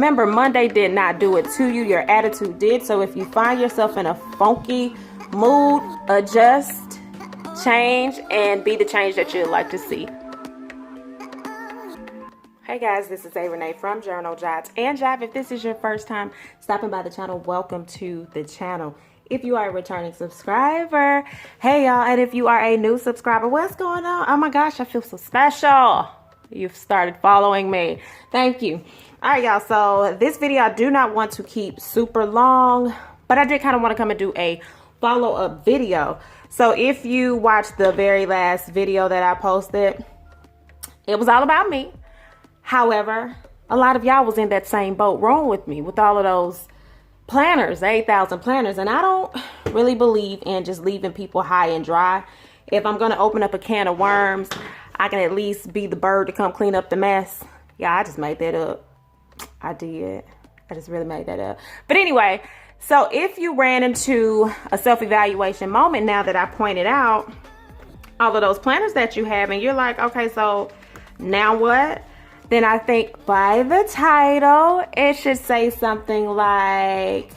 Remember, Monday did not do it to you. Your attitude did. So if you find yourself in a funky mood, adjust, change, and be the change that you'd like to see. Hey guys, this is A. Renee from Journal Jots and Jive. If this is your first time stopping by the channel, welcome to the channel. If you are a returning subscriber, hey y'all, and if you are a new subscriber, what's going on? Oh my gosh, I feel so special. You've started following me. Thank you. All right, y'all, so this video I do not want to keep super long, but I did kind of want to come and do a follow-up video. So if you watched the very last video that I posted, it was all about me. However, a lot of y'all was in that same boat wrong with me with all of those planners, 8,000 planners. And I don't really believe in just leaving people high and dry. If I'm going to open up a can of worms, I can at least be the bird to come clean up the mess. Yeah, I just made that up. I did. I just really made that up. But anyway, so if you ran into a self-evaluation moment now that I pointed out all of those planners that you have and you're like, okay, so now what? Then I think by the title, it should say something like,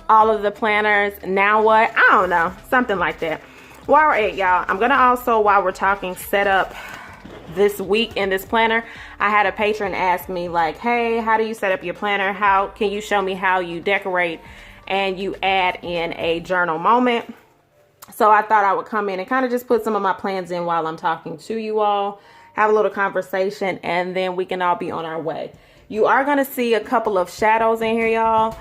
all of the planners, now what? I don't know, something like that. While we're at, y'all, I'm gonna also, while we're talking, set up this week in this planner. I had a patron ask me like, hey, how do you set up your planner? How can you show me how you decorate and you add in a journal moment? So I thought I would come in and kind of just put some of my plans in while I'm talking to you all. Have a little conversation, and then we can all be on our way. You are going to see a couple of shadows in here, y'all.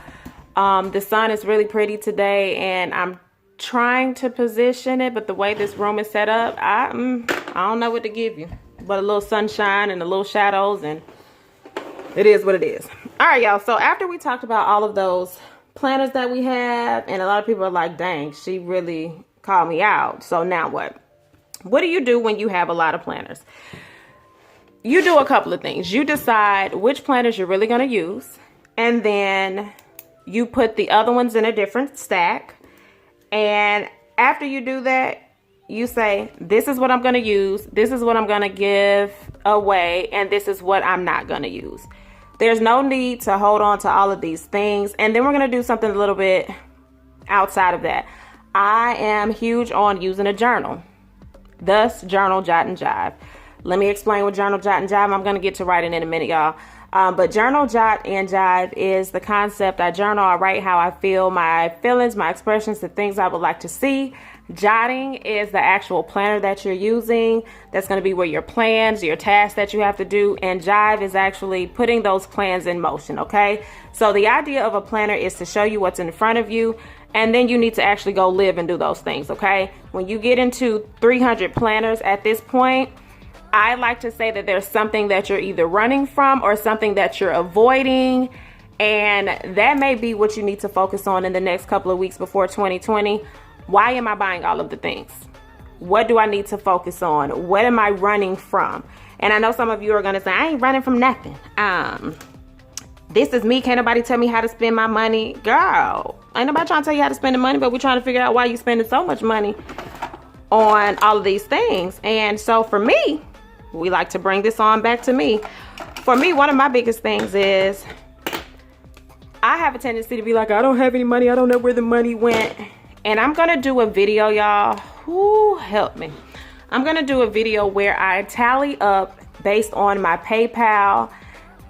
The sun is really pretty today, and I'm trying to position it, but the way this room is set up, I don't know what to give you. But a little sunshine and a little shadows, and it is what it is. All right, y'all. So after we talked about all of those planners that we have, and a lot of people are like, dang, she really called me out. So now what? What do you do when you have a lot of planners? You do a couple of things. You decide which planners you're really going to use, and then you put the other ones in a different stack. And after you do that, you say, this is what I'm going to use, this is what I'm going to give away, and this is what I'm not going to use. There's no need to hold on to all of these things. And then we're going to do something a little bit outside of that. I am huge on using a journal. Thus, Journal, Jot, and Jive. Let me explain what Journal, Jot, and Jive. I'm going to get to writing in a minute, y'all. But Journal, Jot, and Jive is the concept. I journal, I write how I feel, my feelings, my expressions, the things I would like to see. Jotting is the actual planner that you're using. That's going to be where your plans, your tasks that you have to do. And Jive is actually putting those plans in motion, okay? So the idea of a planner is to show you what's in front of you, and then you need to actually go live and do those things, okay? When you get into 300 planners at this point, I like to say that there's something that you're either running from or something that you're avoiding, and that may be what you need to focus on in the next couple of weeks before 2020. Why am I buying all of the things? What do I need to focus on? What am I running from? And I know some of you are gonna say, I ain't running from nothing. This is me. Can't nobody tell me how to spend my money. Girl, ain't nobody trying to tell you how to spend the money, but we're trying to figure out why you're spending so much money on all of these things. And so for me, we like to bring this on back to me. For me, one of my biggest things is I have a tendency to be like, I don't have any money. I don't know where the money went. And I'm going to do a video, y'all. Who help me? I'm going to do a video where I tally up based on my PayPal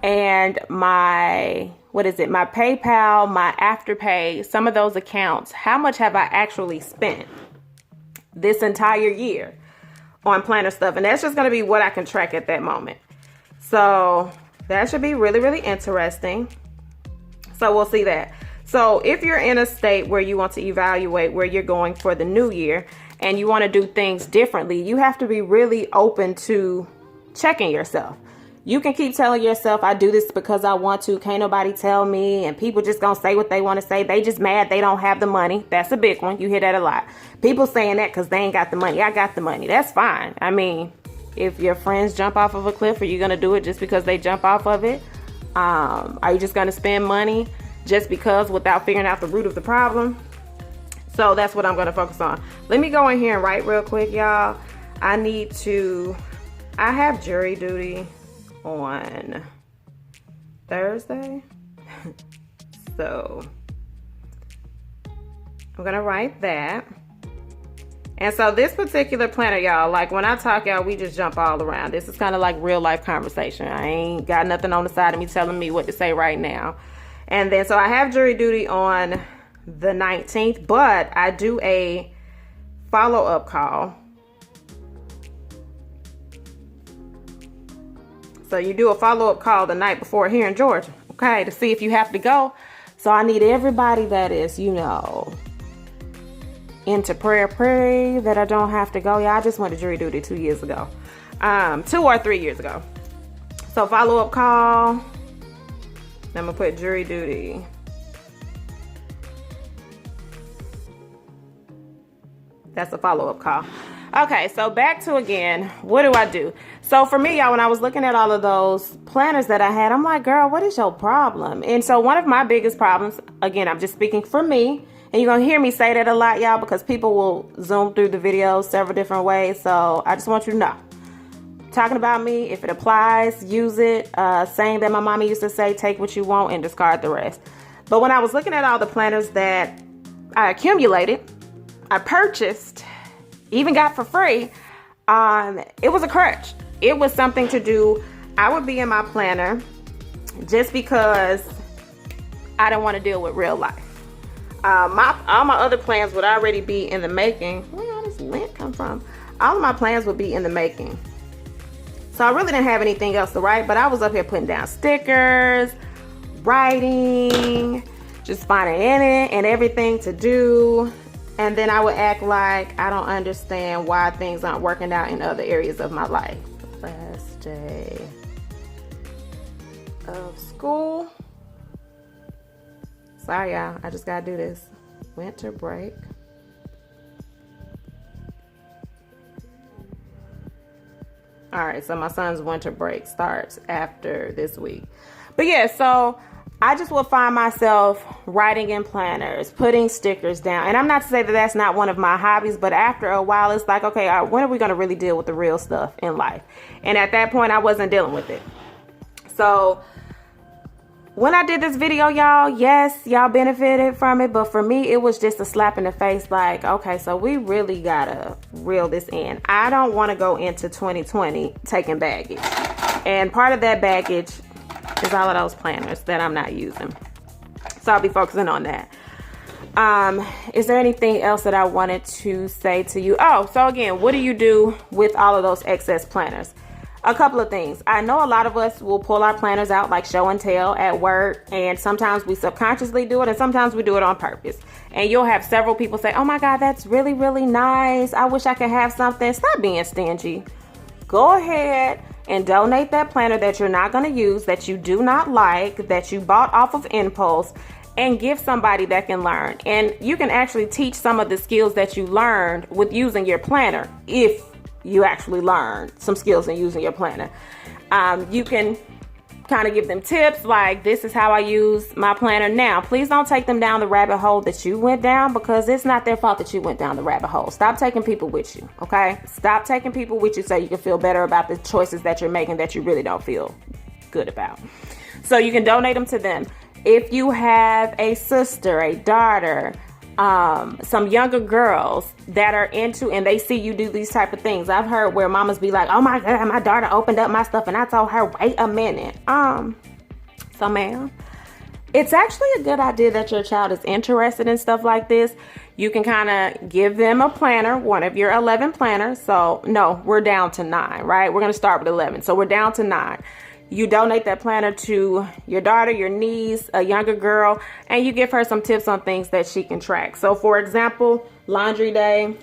and my, my PayPal, my Afterpay, some of those accounts. How much have I actually spent this entire year on planner stuff? And that's just going to be what I can track at that moment. So that should be really, really interesting. So we'll see that. So if you're in a state where you want to evaluate where you're going for the new year and you want to do things differently, you have to be really open to checking yourself. You can keep telling yourself, I do this because I want to. Can't nobody tell me. And people just gonna say what they want to say. They just mad they don't have the money. That's a big one. You hear that a lot. People saying that because they ain't got the money. I got the money. That's fine. I mean, if your friends jump off of a cliff, are you gonna do it just because they jump off of it? Are you just gonna spend money just because without figuring out the root of the problem? So that's what I'm gonna focus on. Let me go in here and write real quick, y'all. I have jury duty on Thursday. So I'm gonna write that. And so this particular planner, y'all, like when I talk, y'all, we just jump all around. This is kind of like real life conversation. I ain't got nothing on the side of me telling me what to say right now. And then so I have jury duty on the 19th, but I do a follow-up call. So you do a follow-up call the night before here in Georgia, okay, to see if you have to go. So I need everybody that is, you know, into prayer, pray that I don't have to go. Yeah, I just went to jury duty 2 years ago. 2 or 3 years ago. So follow-up call. I'm gonna put jury duty. That's a follow-up call. Okay, so back to again, what do I do? So for me, y'all, when I was looking at all of those planners that I had, I'm like, girl, what is your problem? And so one of my biggest problems, again, I'm just speaking for me, and you're gonna hear me say that a lot, y'all, because people will zoom through the videos several different ways. So I just want you to know, talking about me, if it applies, use it. Saying that my mommy used to say, take what you want and discard the rest. But when I was looking at all the planners that I accumulated, I purchased, even got for free, it was a crutch. It was something to do. I would be in my planner just because I didn't want to deal with real life. All my other plans would already be in the making. Where all this lint come from? All of my plans would be in the making. So I really didn't have anything else to write, but I was up here putting down stickers, writing, just finding in it and everything to do. And then I would act like I don't understand why things aren't working out in other areas of my life. Last day of school. Sorry, y'all. I just gotta do this. Winter break. All right, so my son's winter break starts after this week. But yeah, so I just will find myself writing in planners, putting stickers down. And I'm not to say that that's not one of my hobbies, but after a while, it's like, okay, when are we going to really deal with the real stuff in life? And at that point, I wasn't dealing with it. So when I did this video, y'all, yes, y'all benefited from it. But for me, it was just a slap in the face. Like, okay, so we really got to reel this in. I don't want to go into 2020 taking baggage. And part of that baggage is all of those planners that I'm not using. So I'll be focusing on that. Is there anything else that I wanted to say to you? Oh, so again, what do you do with all of those excess planners? A couple of things. I know a lot of us will pull our planners out like show and tell at work, and sometimes we subconsciously do it, and sometimes we do it on purpose. And you'll have several people say, oh my God, that's really, really nice. I wish I could have something. Stop being stingy. Go ahead and donate that planner that you're not going to use, that you do not like, that you bought off of impulse, and give somebody that can learn. And you can actually teach some of the skills that you learned with using your planner if you actually learn some skills in using your planner. You can kind of give them tips like, this is how I use my planner. Now, please don't take them down the rabbit hole that you went down, because it's not their fault that you went down the rabbit hole. Stop taking people with you, okay? Stop taking people with you so you can feel better about the choices that you're making that you really don't feel good about. So you can donate them to them. If you have a sister, a daughter, some younger girls that are into, and they see you do these type of things. I've heard where mamas be like, oh my God, my daughter opened up my stuff and I told her, wait a minute. So ma'am, it's actually a good idea that your child is interested in stuff like this. You can kind of give them a planner, one of your 11 planners. So no, we're down to 9, right? We're going to start with 11. So we're down to 9. You donate that planner to your daughter, your niece, a younger girl, and you give her some tips on things that she can track. So for example, laundry day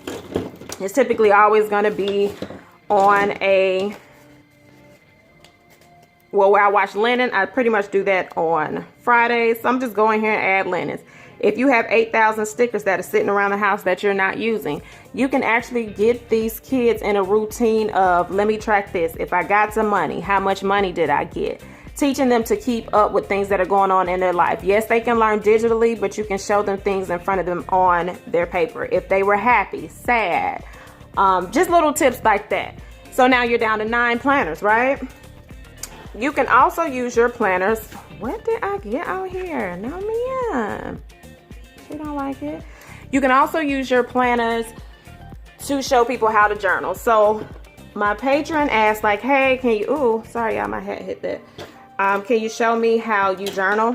is typically always going to be on a, well, where I wash linen, I pretty much do that on Fridays. So I'm just going here and add linens. If you have 8,000 stickers that are sitting around the house that you're not using, you can actually get these kids in a routine of, let me track this. If I got some money, how much money did I get? Teaching them to keep up with things that are going on in their life. Yes, they can learn digitally, but you can show them things in front of them on their paper. If they were happy, sad, just little tips like that. So now you're down to 9 planners, right? You can also use your planners. What did I get out here? No, man. She don't like it. You can also use your planners to show people how to journal. So my patron asked like, hey, can you, ooh, sorry y'all, my hat hit that. Can you show me how you journal?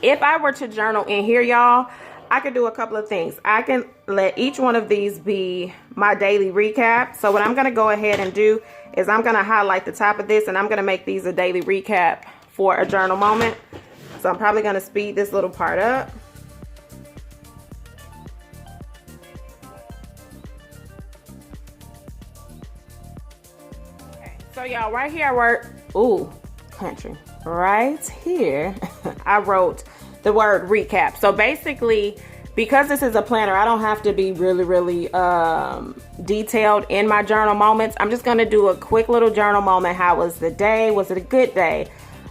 If I were to journal in here, y'all, I could do a couple of things. I can let each one of these be my daily recap. So what I'm gonna go ahead and do is I'm gonna highlight the top of this and I'm gonna make these a daily recap for a journal moment. So I'm probably gonna speed this little part up. Okay, so y'all, right here I wrote, ooh, country. Right here, I wrote the word recap. So basically, because this is a planner, I don't have to be really detailed in my journal moments. I'm just gonna do a quick little journal moment. How was the day? Was it a good day?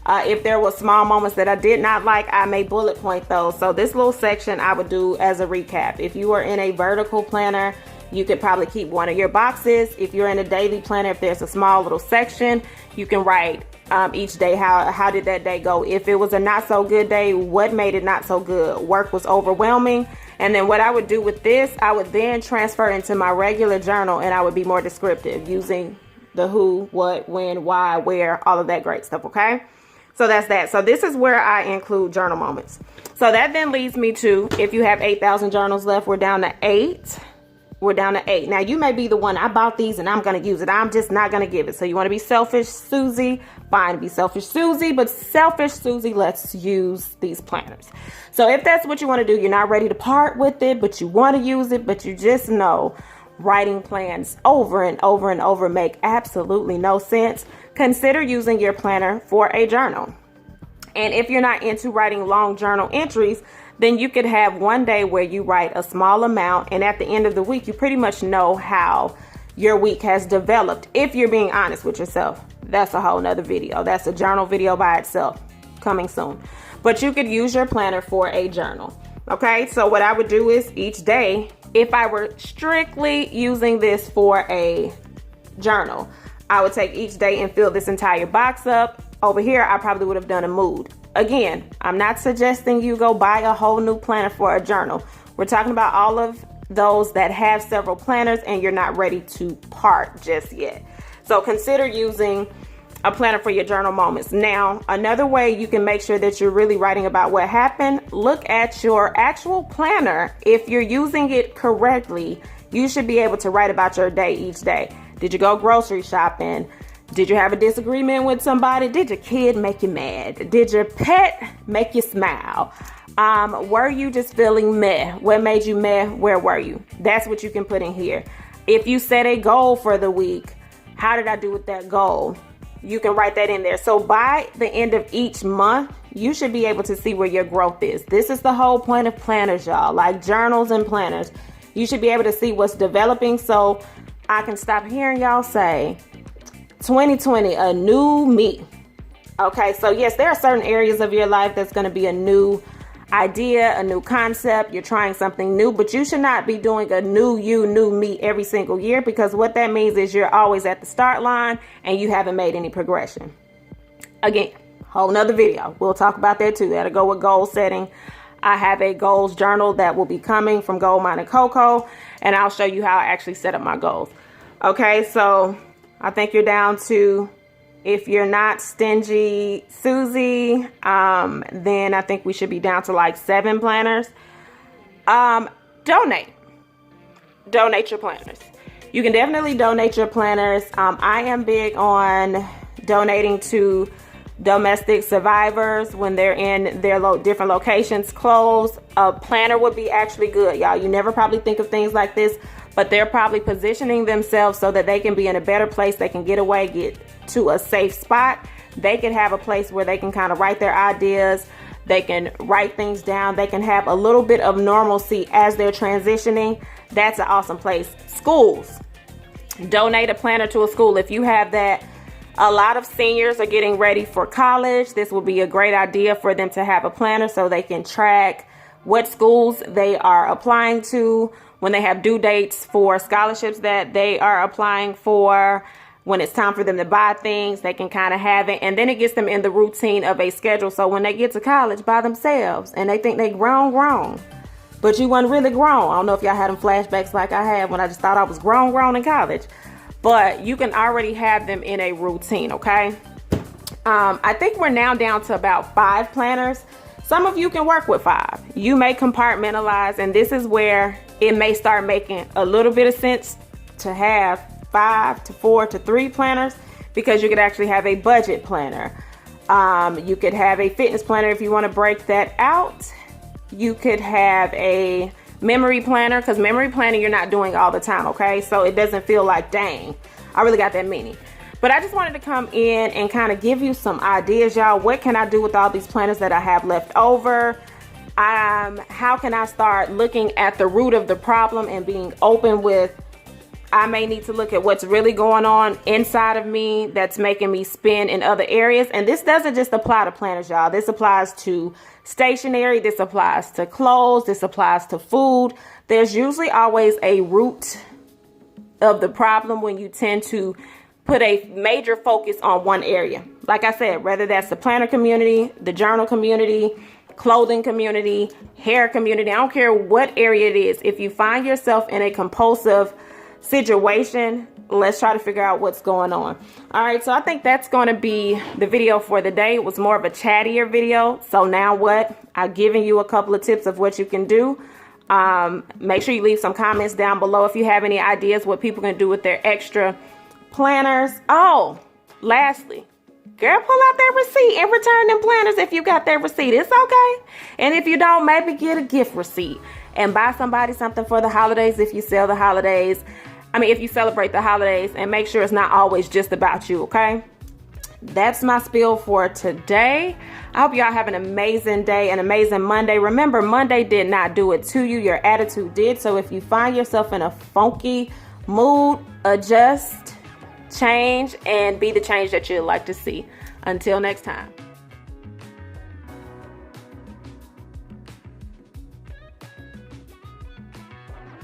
If there were small moments that I did not like, I may bullet point those. So this little section I would do as a recap. If you are in a vertical planner, you could probably keep one of your boxes. If you're in a daily planner, if there's a small little section, you can write each day, how did that day go? If it was a not so good day, what made it not so good? Work was overwhelming. And then what I would do with this, I would then transfer into my regular journal and I would be more descriptive using the who, what, when, why, where, all of that great stuff, okay? So that's that. So this is where I include journal moments. So that then leads me to, if you have 8,000 journals left, we're down to 8. We're down to 8. Now you may be the one, I bought these and I'm going to use it. I'm just not going to give it. So you want to be selfish, Susie? Fine, be selfish, Susie. But selfish, Susie, let's use these planners. So if that's what you want to do, you're not ready to part with it, but you want to use it, but you just know writing plans over and over and over make absolutely no sense. Consider using your planner for a journal. And if you're not into writing long journal entries, then you could have one day where you write a small amount, and at the end of the week, you pretty much know how your week has developed. If you're being honest with yourself, that's a whole nother video. That's a journal video by itself, coming soon. But you could use your planner for a journal. Okay, so what I would do is each day, if I were strictly using this for a journal, I would take each day and fill this entire box up. Over here, I probably would have done a mood. Again, I'm not suggesting you go buy a whole new planner for a journal. We're talking about all of those that have several planners and you're not ready to part just yet. So consider using a planner for your journal moments. Now, another way you can make sure that you're really writing about what happened, look at your actual planner. If you're using it correctly, you should be able to write about your day each day. Did you go grocery shopping? Did you have a disagreement with somebody? Did your kid make you mad? Did your pet make you smile? Were you just feeling meh? What made you meh? Where were you? That's what you can put in here. If you set a goal for the week, how did I do with that goal? You can write that in there. So by the end of each month, you should be able to see where your growth is. This is the whole point of planners, y'all, like journals and planners. You should be able to see what's developing. So I can stop hearing y'all say, 2020, a new me. Okay, so yes, there are certain areas of your life that's going to be a new idea, a new concept. You're trying something new, but you should not be doing a new you, new me every single year, because what that means is you're always at the start line and you haven't made any progression. Again, whole nother video. We'll talk about that too. That'll go with goal setting. I have a goals journal that will be coming from Gold Mine and Coco, and I'll show you how I actually set up my goals. Okay, so I think you're down to, if you're not stingy Susie, then I think we should be down to like 7 planners. Donate your planners. You can definitely donate your planners. I am big on donating to domestic survivors when they're in their different locations closed. A planner would be actually good, y'all. You never probably think of things like this, but they're probably positioning themselves so that they can be in a better place. They can get away, get to a safe spot. They can have a place where they can kind of write their ideas. They can write things down. They can have a little bit of normalcy as they're transitioning. That's an awesome place. Schools. Donate a planner to a school. If you have that, a lot of seniors are getting ready for college. This will be a great idea for them to have a planner so they can track what schools they are applying to, when they have due dates for scholarships that they are applying for, when it's time for them to buy things, they can kind of have it. And then it gets them in the routine of a schedule. So when they get to college by themselves and they think they grown, but you wasn't really grown. I don't know if y'all had them flashbacks like I had when I just thought I was grown in college. But you can already have them in a routine, okay? I think we're now down to about 5 planners. Some of you can work with 5. You may compartmentalize, and this is where it may start making a little bit of sense to have 5 to 4 to 3 planners, because you could actually have a budget planner. You could have a fitness planner if you want to break that out. You could have a memory planner, because memory planning you're not doing all the time, okay? So it doesn't feel like, dang, I really got that many. But I just wanted to come in and kind of give you some ideas, y'all. What can I do with all these planners that I have left over? How can I start looking at the root of the problem and being open with, I may need to look at what's really going on inside of me that's making me spend in other areas. And this doesn't just apply to planners, y'all. This applies to stationery. This applies to clothes. This applies to food. There's usually always a root of the problem when you tend to put a major focus on one area. Like I said, whether that's the planner community, the journal community, clothing community, hair community, I don't care what area it is. If you find yourself in a compulsive situation, let's try to figure out what's going on. All right, so I think that's going to be the video for the day. It was more of a chattier video. So now what? I've given you a couple of tips of what you can do. Make sure you leave some comments down below if you have any ideas what people can do with their extra planners. Oh, lastly, girl, pull out that receipt and return them planners if you got that receipt. It's okay. And if you don't, maybe get a gift receipt and buy somebody something for the holidays if you sell the holidays. If you celebrate the holidays, and make sure it's not always just about you, okay? That's my spiel for today. I hope y'all have an amazing day, an amazing Monday. Remember, Monday did not do it to you. Your attitude did. So if you find yourself in a funky mood, adjust, change, and be the change that you'd like to see. Until next time.